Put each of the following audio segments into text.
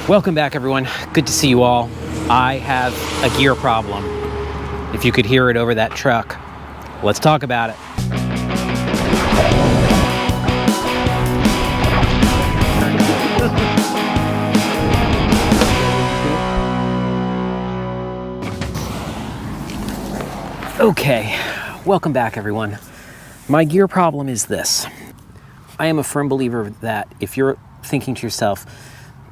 Welcome back, everyone. Good to see you all. I have a gear problem. If you could hear it over that truck, let's talk about it. Okay, welcome back, everyone. My gear problem is this. I am a firm believer that if you're thinking to yourself,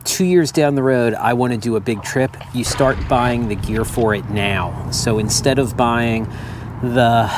2 years down the road, I want to do a big trip, you start buying the gear for it now. So instead of buying the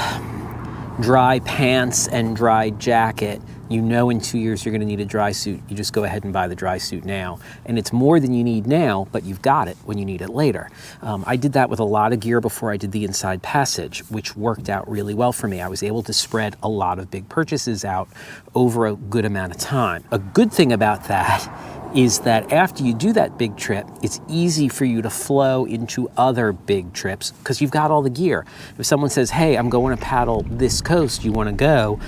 dry pants and dry jacket, you know in 2 years you're going to need a dry suit, you just go ahead and buy the dry suit now. And it's more than you need now, but you've got it when you need it later. I did that with a lot of gear before I did the Inside Passage, which worked out really well for me. I was able to spread a lot of big purchases out over a good amount of time. A good thing about that is that after you do that big trip, it's easy for you to flow into other big trips because you've got all the gear. If someone says, hey, I'm going to paddle this coast, you want to go?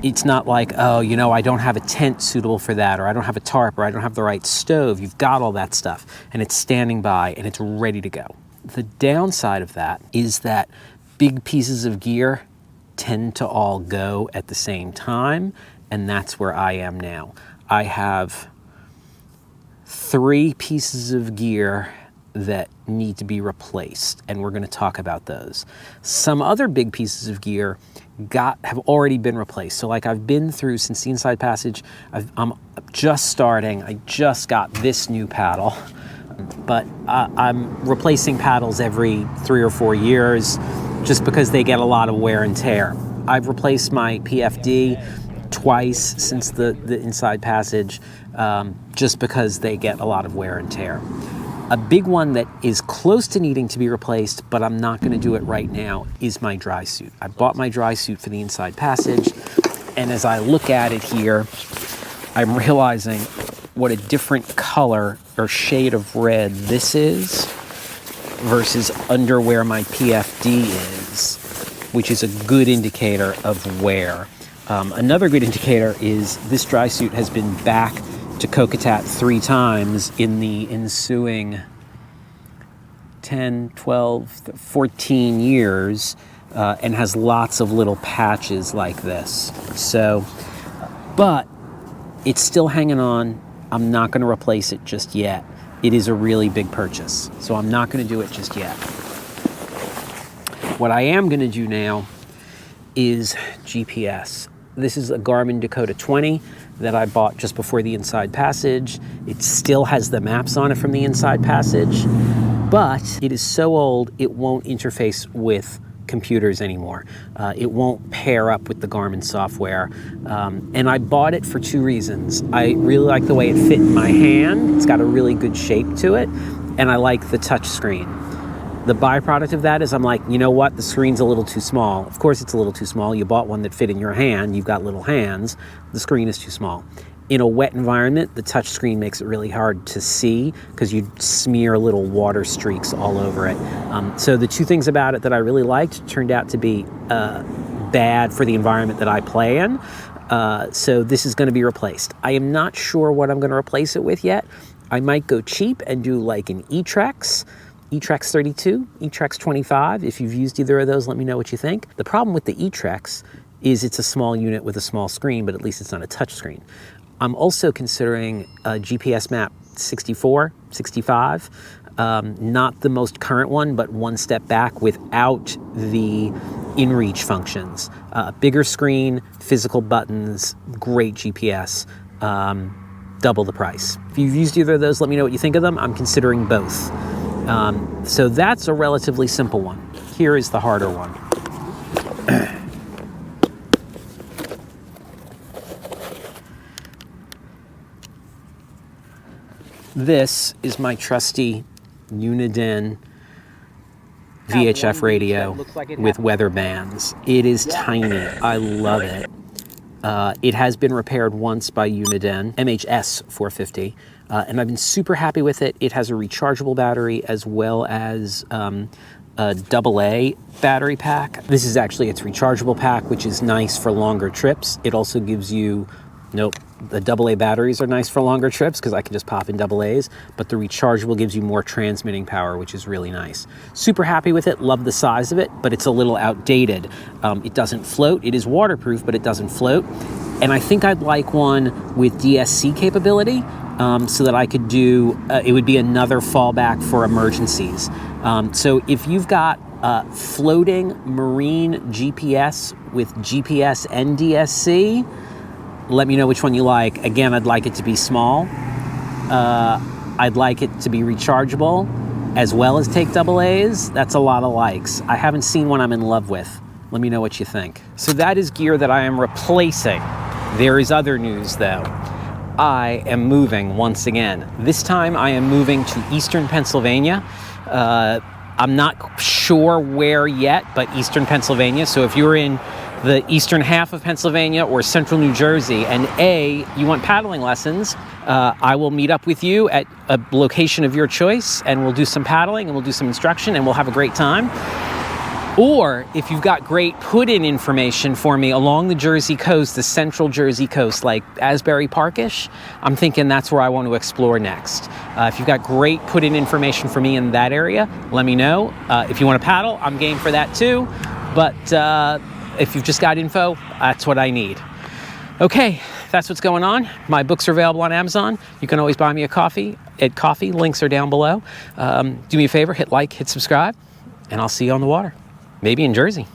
It's not like, oh, you know, I don't have a tent suitable for that, or I don't have a tarp, or I don't have the right stove. You've got all that stuff, and it's standing by, and it's ready to go. The downside of that is that big pieces of gear tend to all go at the same time, and that's where I am now. I have 3 pieces of gear that need to be replaced, and we're going to talk about those. Some other big pieces of gear have already been replaced. So like I've been through since the Inside Passage, I'm just starting. I just got this new paddle, but I'm replacing paddles every 3 or 4 years just because they get a lot of wear and tear. I've replaced my PFD twice since the Inside Passage, just because they get a lot of wear and tear. A big one that is close to needing to be replaced, but I'm not going to do it right now, is my dry suit. I bought my dry suit for the Inside Passage, and as I look at it here, I'm realizing what a different color or shade of red this is versus under where my PFD is, which is a good indicator of wear. Another good indicator is this dry suit has been back to Kokatat 3 times in the ensuing 10, 12, 14 years, and has lots of little patches like this. So, but it's still hanging on. I'm not going to replace it just yet. It is a really big purchase, so I'm not going to do it just yet. What I am going to do now is GPS. This is a Garmin Dakota 20 that I bought just before the Inside Passage. It still has the maps on it from the Inside Passage, but it is so old it won't interface with computers anymore. It won't pair up with the Garmin software. And I bought it for 2 reasons. I really like the way it fit in my hand. It's got a really good shape to it, and I like the touch screen. The byproduct of that is I'm like, you know what? The screen's a little too small. Of course it's a little too small. You bought one that fit in your hand. You've got little hands. The screen is too small. In a wet environment, the touch screen makes it really hard to see because you smear little water streaks all over it. So the 2 things about it that I really liked turned out to be bad for the environment that I play in. So this is going to be replaced. I am not sure what I'm going to replace it with yet. I might go cheap and do like an E-Trex 32, E-Trex 25. If you've used either of those, let me know what you think. The problem with the E-Trex is it's a small unit with a small screen, but at least it's not a touch screen. I'm also considering a GPS map 64, 65, not the most current one, but one step back without the in-reach functions. Bigger screen, physical buttons, great GPS, double the price. If you've used either of those, let me know what you think of them. I'm considering both. So that's a relatively simple one. Here is the harder one. This is my trusty Uniden VHF radio with weather bands. It is tiny. I love it. It has been repaired once by Uniden, MHS 450. And I've been super happy with it. It has a rechargeable battery as well as a AA battery pack. This is actually its rechargeable pack, which is nice for longer trips. It also gives you Nope. The AA batteries are nice for longer trips because I can just pop in AA's, but the rechargeable gives you more transmitting power, which is really nice. Super happy with it. Love the size of it, but it's a little outdated. It doesn't float. It is waterproof, but it doesn't float. And I think I'd like one with DSC capability, so that I could do, it would be another fallback for emergencies. So if you've got floating marine GPS with GPS and DSC, let me know which one you like. Again, I'd like it to be small. I'd like it to be rechargeable as well as take AA's. That's a lot of likes. I haven't seen one I'm in love with. Let me know what you think. So that is gear that I am replacing. There is other news though. I am moving once again. This time I am moving to Eastern Pennsylvania. I'm not sure where yet, but Eastern Pennsylvania. So if you're in the eastern half of Pennsylvania or central New Jersey, and you want paddling lessons, I will meet up with you at a location of your choice, and we'll do some paddling, and we'll do some instruction, and we'll have a great time. Or if you've got great put-in information for me along the Jersey coast, the central Jersey coast, like Asbury Parkish, I'm thinking that's where I want to explore next. If you've got great put-in information for me in that area, let me know. If you want to paddle, I'm game for that too. But if you've just got info, that's what I need. Okay, that's what's going on. My books are available on Amazon. You can always buy me a coffee at Coffee. Links are down below. Do me a favor, hit like, hit subscribe, and I'll see you on the water. Maybe in Jersey.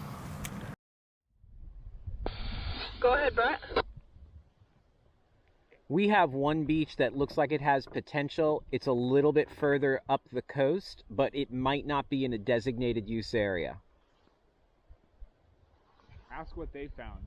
Go ahead, Brett. We have one beach that looks like it has potential. It's a little bit further up the coast, but it might not be in a designated use area. Ask what they found.